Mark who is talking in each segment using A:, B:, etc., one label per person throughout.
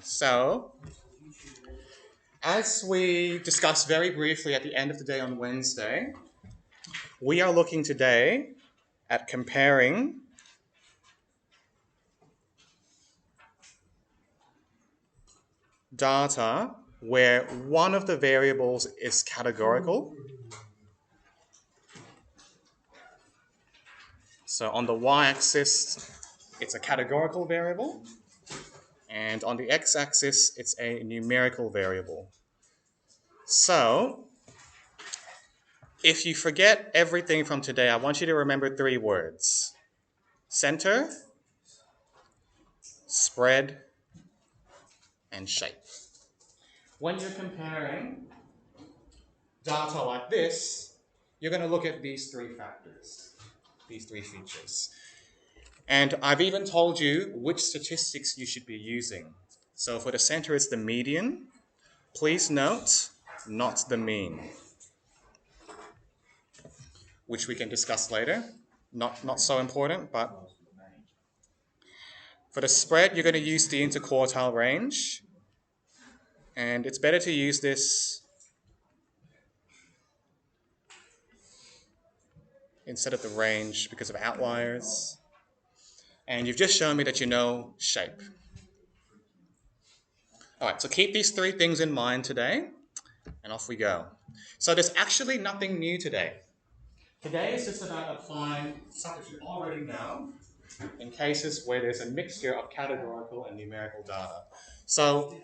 A: So, as we discussed very briefly at the end of the day on Wednesday, we are looking today at comparing data where one of the variables is categorical. So on the y-axis, it's a categorical variable, and on the x-axis, it's a numerical variable. So, if you forget everything from today, I want you to remember three words: center, spread, and shape. When you're comparing data like this, you're going to look at these three factors, these three features. And I've even told you which statistics you should be using. So for the center, it's the median. Please note, not the mean, which we can discuss later. Not so important, but for the spread, you're going to use the interquartile range. And it's better to use this instead of the range because of outliers. And you've just shown me that you know shape. All right, so keep these three things in mind today, and off we go. So there's actually nothing new today. Today is just about applying something you already know in cases where there's a mixture of categorical and numerical data. So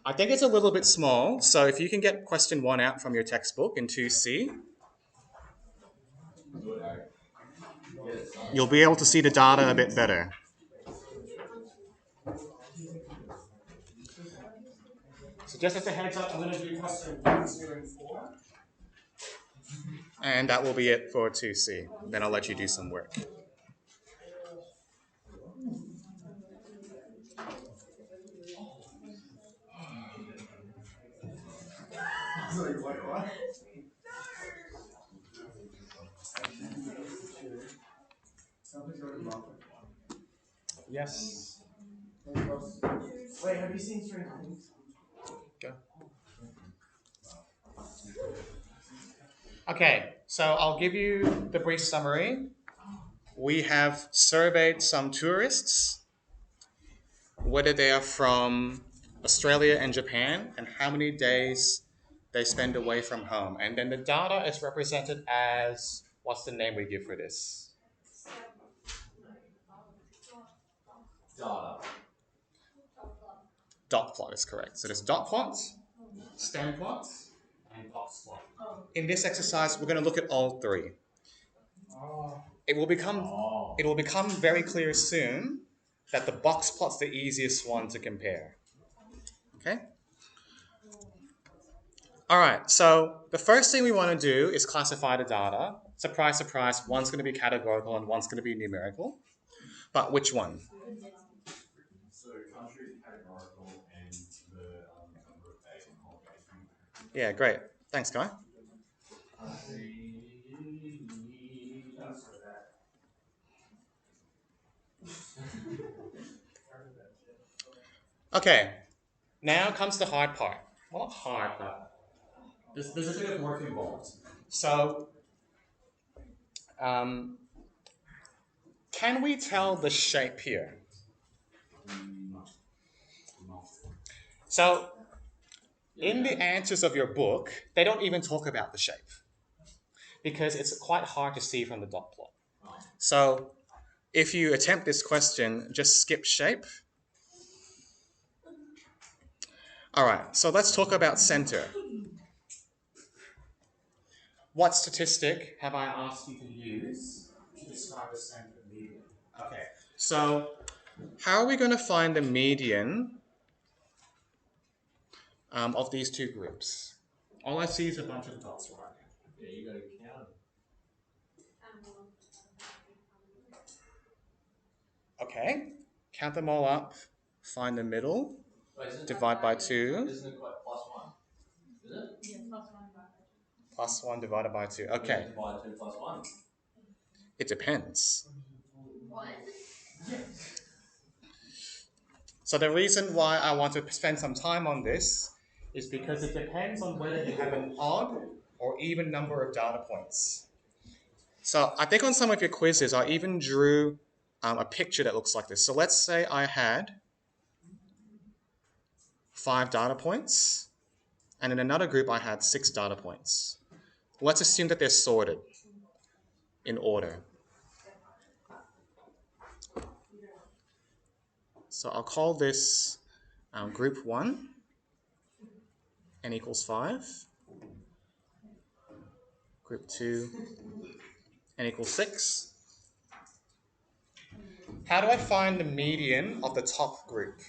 A: I think it's a little bit small, so if you can get question 1 out from your textbook in 2C, you'll be able to see the data a bit better. So just as a heads up, I'm going to do question 1, 2, and 4. And that will be it for 2C. Then I'll let you do some work. Yes. Wait, have you seen Stranger Things? Go. Okay, so I'll give you the brief summary. We have surveyed some tourists, whether they are from Australia and Japan, and how many days they spend away from home. And then the data is represented as, what's the name we give for this?
B: Data.
A: Dot plot is correct. So there's dot plots, stem plots, and box plot. In this exercise, we're going to look at all three. It will become very clear soon that the box plot's the easiest one to compare. Okay? All right, so the first thing we want to do is classify the data. Surprise, surprise, one's going to be categorical and one's going to be numerical. But which one?
B: So country is categorical and the number of days on holidays.
A: Yeah, great. Thanks, Guy. Okay, now comes the hard part. Well, not hard, but there's a bit of work involved. So, can we tell the shape here? So, in the answers of your book, they don't even talk about the shape because it's quite hard to see from the dot plot. So, if you attempt this question, just skip shape. All right, so let's talk about center. What statistic have I asked you to use to describe the center median? Okay, so how are we going to find the median of these two groups? All I see is a bunch of dots right
B: Yeah, you got to count.
A: Okay, count them all up, find the middle, divide by 2.
B: Isn't it quite plus 1? Is it?
C: Yeah,
A: Plus 1 divided by 2. Okay,
B: Divide 2 plus 1.
A: it depends.
C: What?
A: So the reason why I want to spend some time on this is because it depends on whether you have an odd or even number of data points. So I think on some of your quizzes, I even drew a picture that looks like this. So let's say I had 5 data points, and in another group I had 6 data points. Let's assume that they're sorted in order. So I'll call this group 1, n equals 5. Group 2, n equals 6. How do I find the median of the top group?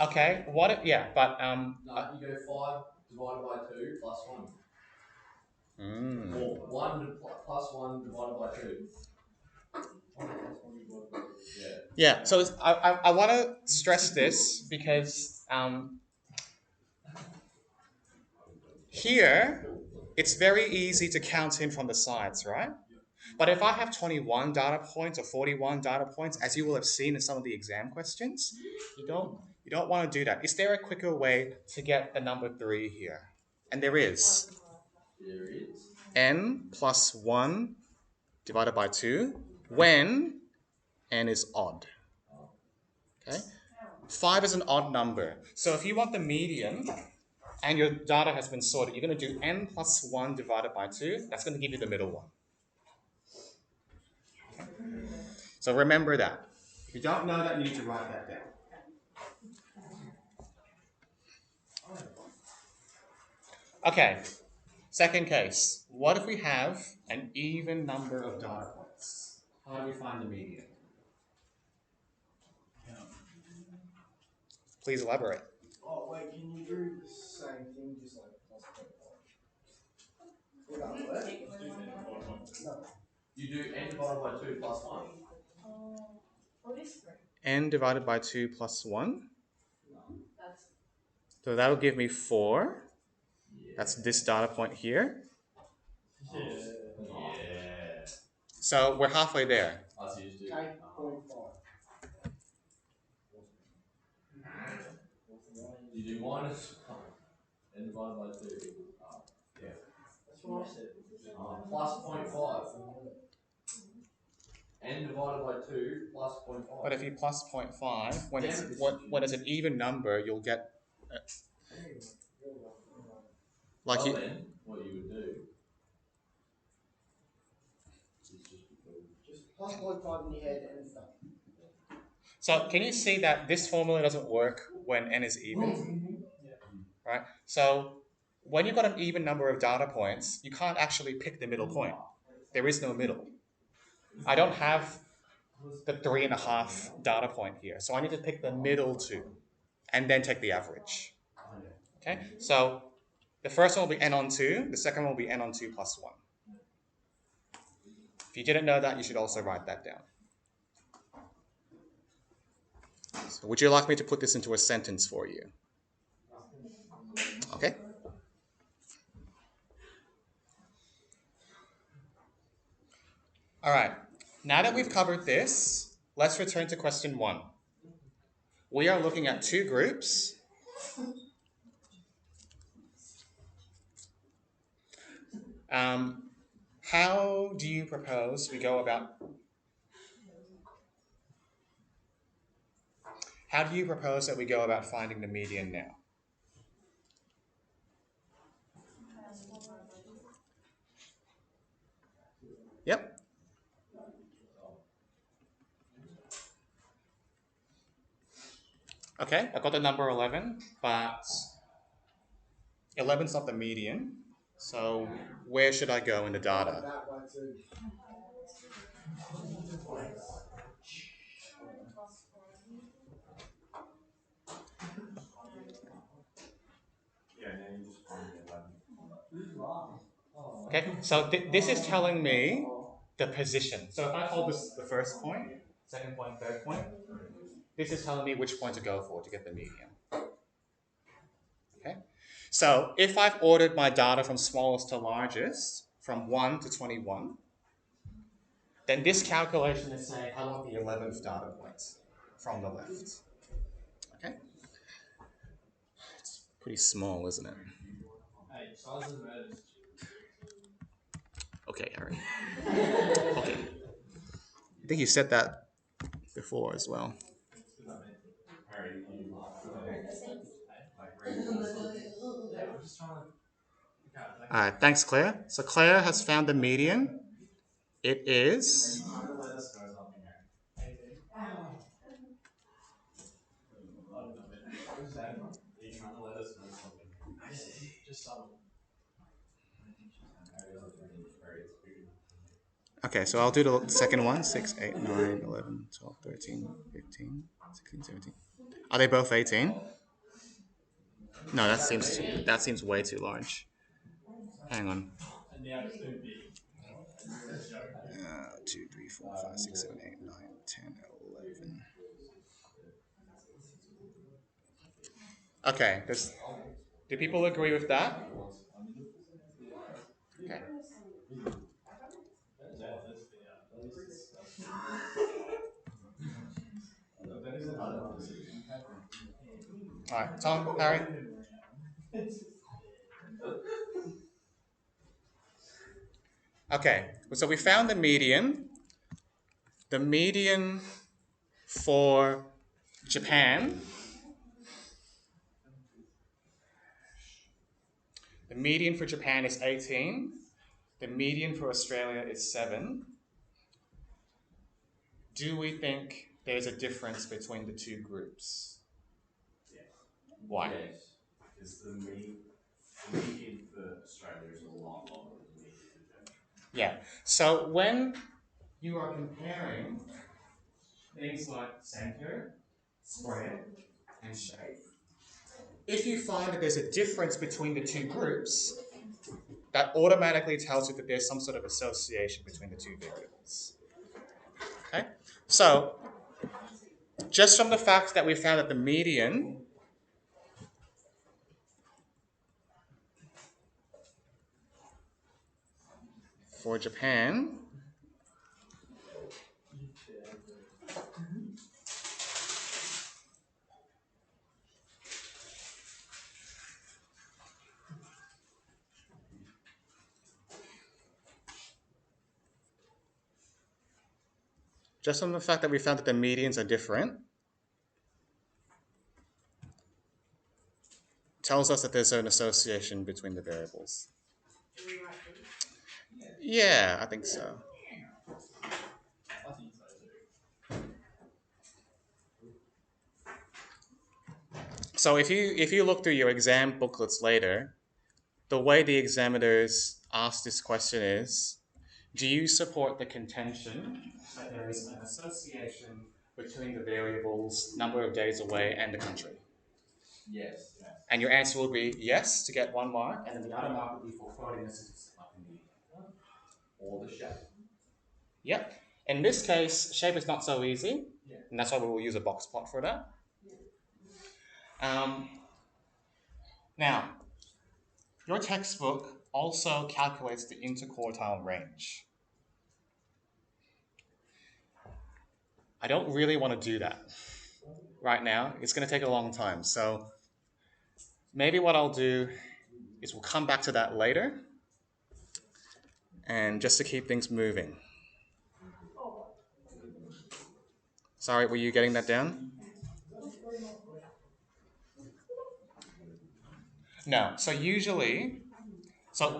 A: Okay, what if, yeah, but
B: No, you go 5 divided by 2 plus 1. Or 1 plus 1 divided by 2.
A: Yeah, so I want to stress this because here it's very easy to count in from the sides, right? But if I have 21 data points or 41 data points, as you will have seen in some of the exam questions, you don't want to do that. Is there a quicker way to get the number 3 here? And there is.
B: There is.
A: N plus 1 divided by 2 when n is odd. Okay? 5 is an odd number. So if you want the median and your data has been sorted, you're going to do n plus 1 divided by 2. That's going to give you the middle one. Okay? So remember that. If you don't know that, you need to write that down. Okay, second case. What if we have an even number of data points? How do we find the median? Please elaborate.
C: Oh, wait, can you do the same thing, just like plus no.
B: You do n divided by 2 plus 1.
A: N divided by 2 plus 1. So that'll give me 4. That's this data point here.
B: Yeah.
A: So we're halfway there.
B: Us used to.
C: 8.5.
B: You do minus 1. N divided by 2 equals half. Yeah.
C: That's what I said.
B: Plus 0.5. N divided by 2 plus 0.5.
A: But if you plus 0.5, when it's an even number, you'll get like
B: well,
A: you.
B: then, what you would do is
C: Just plus 0.5 in your head and it's done.
A: So can you see that this formula doesn't work when n is even, right? So when you've got an even number of data points, you can't actually pick the middle point. There is no middle. I don't have the 3.5 data point here, so I need to pick the middle two, and then take the average. Okay, so the first one will be n on 2, the second one will be n on 2 plus 1. If you didn't know that, you should also write that down. So would you like me to put this into a sentence for you? Okay. All right, now that we've covered this, let's return to question 1. We are looking at 2 groups. How do you propose we go about that we go about finding the median now? Yep. Okay, I got the number 11, but 11's not the median. So where should I go in the data?
C: That way too.
B: Yeah, now you just find the 11.
A: Okay, so this is telling me the position. So if I hold this the first point, second point, third point, this is telling me which point to go for to get the median. Okay, so if I've ordered my data from smallest to largest, from 1 to 21, then this calculation is saying I want the 11th data point from the left. Okay? It's pretty small, isn't it?
B: Hey, size doesn't matter.
A: Okay, Harry. Okay. I think you said that before as well.
B: Harry, you laugh at that. Like, yeah, I'm just trying to.
A: All right, thanks, Claire. So Claire has found the median. It is.
B: Are you trying to let us know something, Harry? Are you trying to let us know something? I see. Just subtle.
A: Okay, so I'll do the second one 6, 8, 9, 11, 12, 13, 15, 16, 17. Are they both 18? No, that seems way too large. Hang on. 2, 3, 4, 5, 6, 7, 8, 9, 10, 11. Okay, do people agree with that? Okay. All right, Tom, Harry. Okay, so we found the median. The median for Japan, the median for Japan is 18. The median for Australia is 7. Do we think there's a difference between the two groups?
B: Yes.
A: Why?
B: Yes. Because the median for Australia is a lot longer than the median for Japan.
A: Yeah. So when you are comparing things like center, spread, and shape, if you find that there's a difference between the two groups, that automatically tells you that there's some sort of association between the two variables. Okay? So, just from the fact that we found that the median for Japan just from the fact that we found that the medians are different tells us that there's an association between the variables. Yeah, I think so. So if you look through your exam booklets later, the way the examiners ask this question is, do you support the contention that there is an association between the variables number of days away and the country?
B: Yes.
A: And your answer will be yes to get 1 mark, and then the other mark would be for quoting the statistic like in the
B: Or the shape.
A: Yep. In this case, shape is not so easy, and that's why we will use a box plot for that. Now, your textbook also calculates the interquartile range. I don't really want to do that right now. It's going to take a long time. So maybe what I'll do is we'll come back to that later, and just to keep things moving. Sorry, were you getting that down? No. So usually,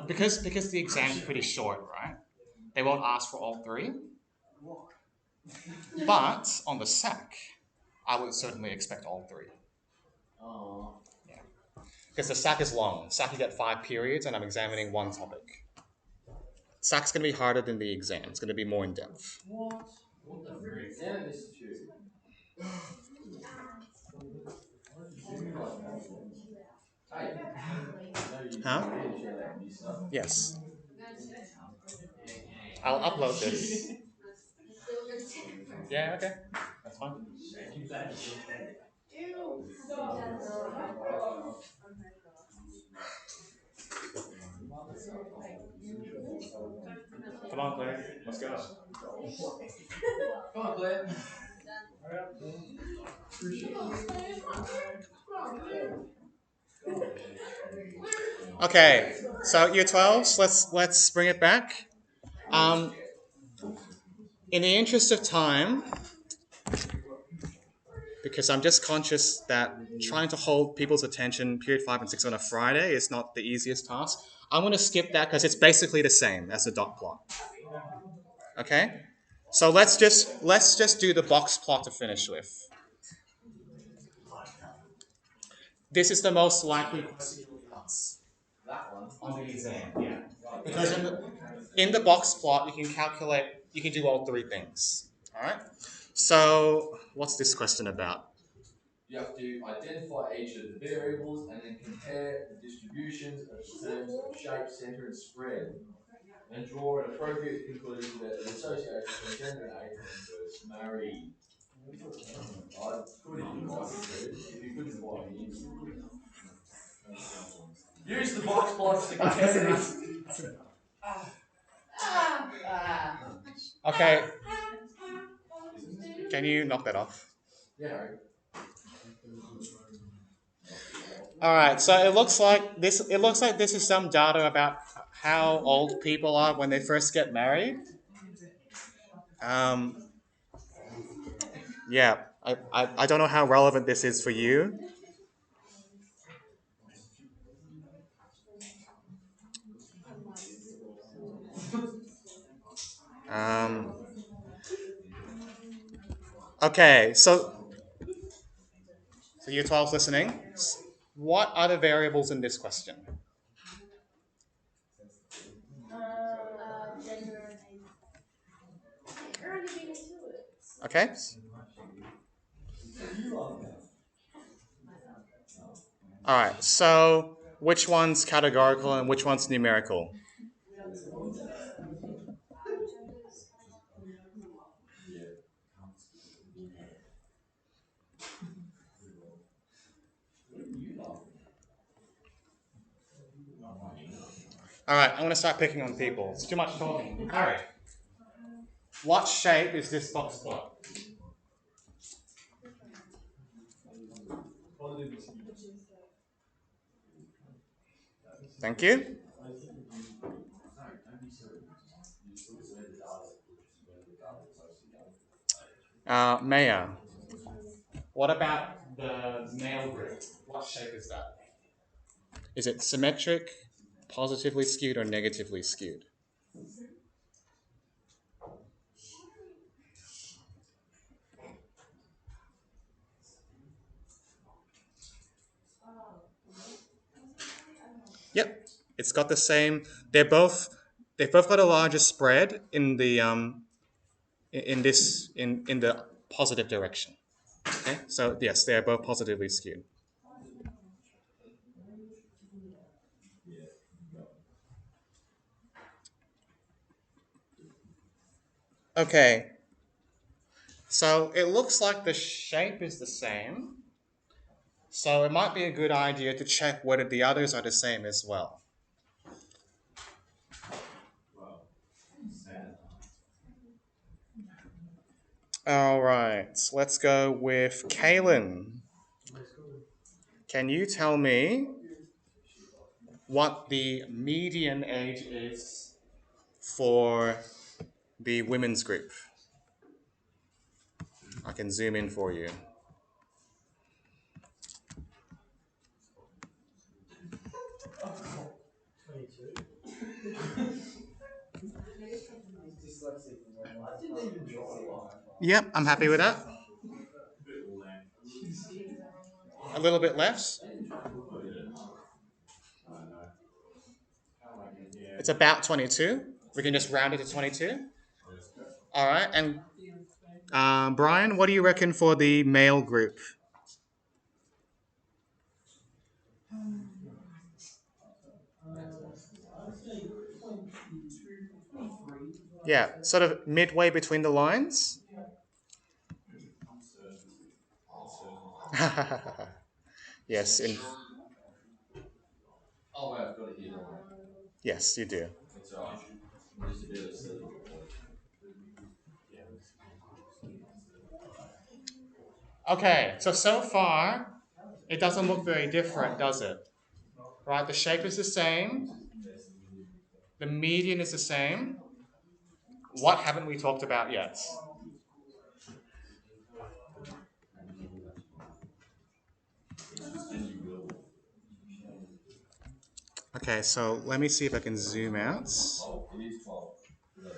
A: because the exam's pretty short, right? They won't ask for all 3. But on the SAC, I would certainly expect all 3. Yeah. Because the SAC is long. SAC you get 5 periods, and I'm examining 1 topic. SAC's going to be harder than the exam. It's going to be more in depth.
B: What the frick? Yeah, this is true.
A: Huh? Yes. I'll upload this. Yeah, okay. That's fine. Come on, Claire. Let's go.
B: Come on, Claire.
A: Okay, so year 12s, let's bring it back. In the interest of time, because I'm just conscious that trying to hold people's attention period 5 and 6 on a Friday is not the easiest task. I'm going to skip that because it's basically the same as the dot plot. Okay? So let's just do the box plot to finish with. This is the most likely question you'll be asked on the exam, yeah. Because in the box plot you can do all three things. Alright? So what's this question about?
B: You have to identify each of the variables and then compare the distributions of the terms of shape, center, and spread. And draw an appropriate conclusion about the association between gender and age when first married. I could if you like to. If you couldn't find me. Use the box plots to compare this.
A: Okay. Can you knock that off?
B: Yeah.
A: Alright, so it looks like this is some data about how old people are when they first get married. Yeah, I don't know how relevant this is for you. Um, okay, so year 12 listening. What are the variables in this question? Okay. All right. So which one's categorical and which one's numerical? All right. I'm going to start picking on people. It's too much talking. All right. What shape is this box plot? Thank you. Maya, what about the male group? What shape is that? Is it symmetric, positively skewed, or negatively skewed? Yep, it's got the same. They've both got a larger spread in the in the positive direction. Okay, so yes, they are both positively skewed. Okay, so it looks like the shape is the same. So it might be a good idea to check whether the others are the same as well. All right, let's go with Kaylin. Can you tell me what the median age is for the women's group? I can zoom in for you. Yep, I'm happy with that. A little bit less. It's about 22. We can just round it to 22. All right, and Brian, what do you reckon for the male group? Yeah, sort of midway between the lines. Yes,
B: Oh, wait, I've got it here.
A: yes, you do.
B: It's alright. Just a bit of silly.
A: Okay, so far, it doesn't look very different, does it? Right, the shape is the same, the median is the same. What haven't we talked about yet? Okay, so let me see if I can zoom out.
B: Oh, it is 12. Man.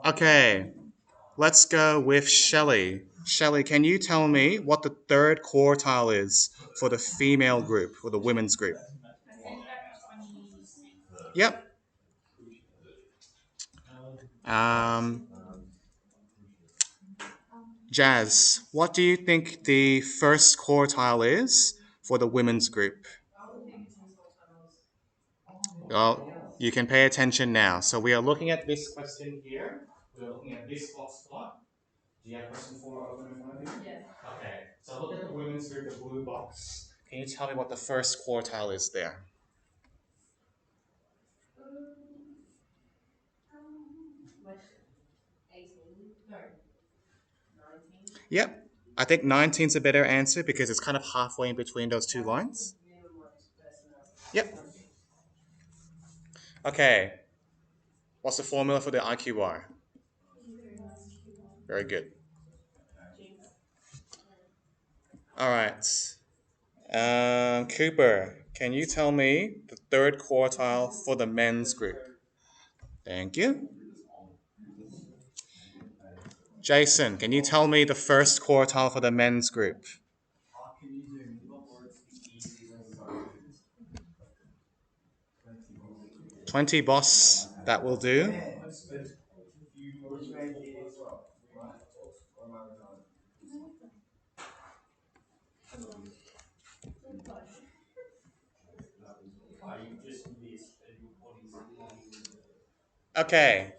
A: Okay, let's go with Shelley. Shelley, can you tell me what the third quartile is for the female group, or the women's group? Yep. Um, Jazz, what do you think the first quartile is for the women's group? Well, you can pay attention now. So we are looking at this question here. We are looking at this box plot. Do you have question 4 open in front of you? Yes. Okay. So look at the women's group, the blue box. Can you tell me what the first quartile is there? Yep. I think 19 is a better answer because it's kind of halfway in between those two lines. Yep. Okay. What's the formula for the IQR? Very good. All right. Cooper, can you tell me the third quartile for the men's group? Thank you. Jason, can you tell me the first quartile for the men's group? 20, boss. That will do. Okay.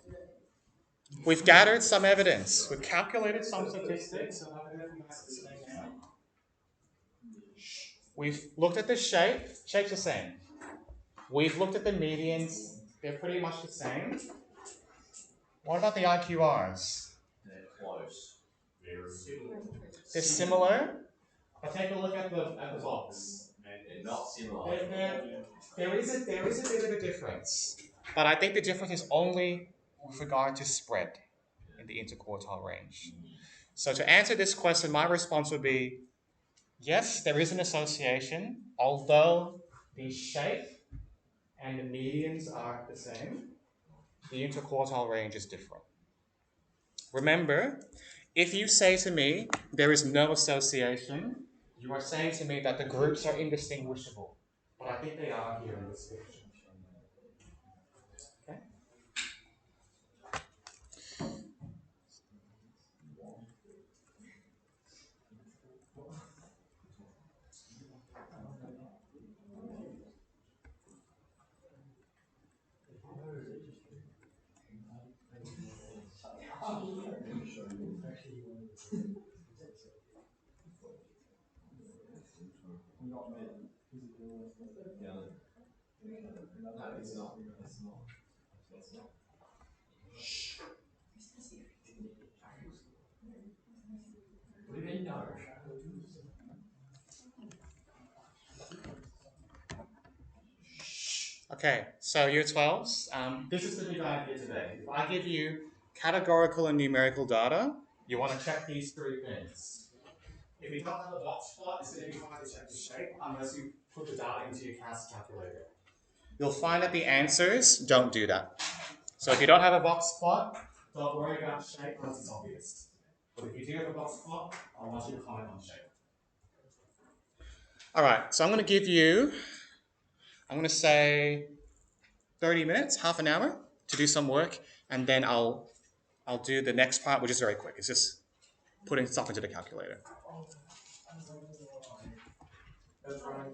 A: We've gathered some evidence. We've calculated some statistics. We've looked at the shape. Shape's the same. We've looked at the medians. They're pretty much the same. What about the IQRs?
B: They're close.
A: They're similar. But take a look at the box.
B: They're not similar.
A: There is a bit of a difference. But I think the difference is only with regard to spread in the interquartile range. So to answer this question, my response would be yes, there is an association, although the shape and the medians are the same, the interquartile range is different. Remember, if you say to me there is no association, you are saying to me that the groups are indistinguishable. But I think they are here in this picture. Okay?
B: No, it's not. It's not. What do you mean no?
A: Okay, so year 12s, this is the big idea today. If I give you categorical and numerical data, you want to check these three things. If you don't have a box plot, it's going to be hard to check the shape unless you put the data into your CAS calculator. You'll find that the answers don't do that. So if you don't have a box plot, don't worry about shape unless it's obvious. But if you do have a box plot, I want you to comment on shape. All right, so I'm going to say 30 minutes, half an hour to do some work, and then I'll do the next part, which is very quick. It's just putting stuff into the calculator.
C: That's right.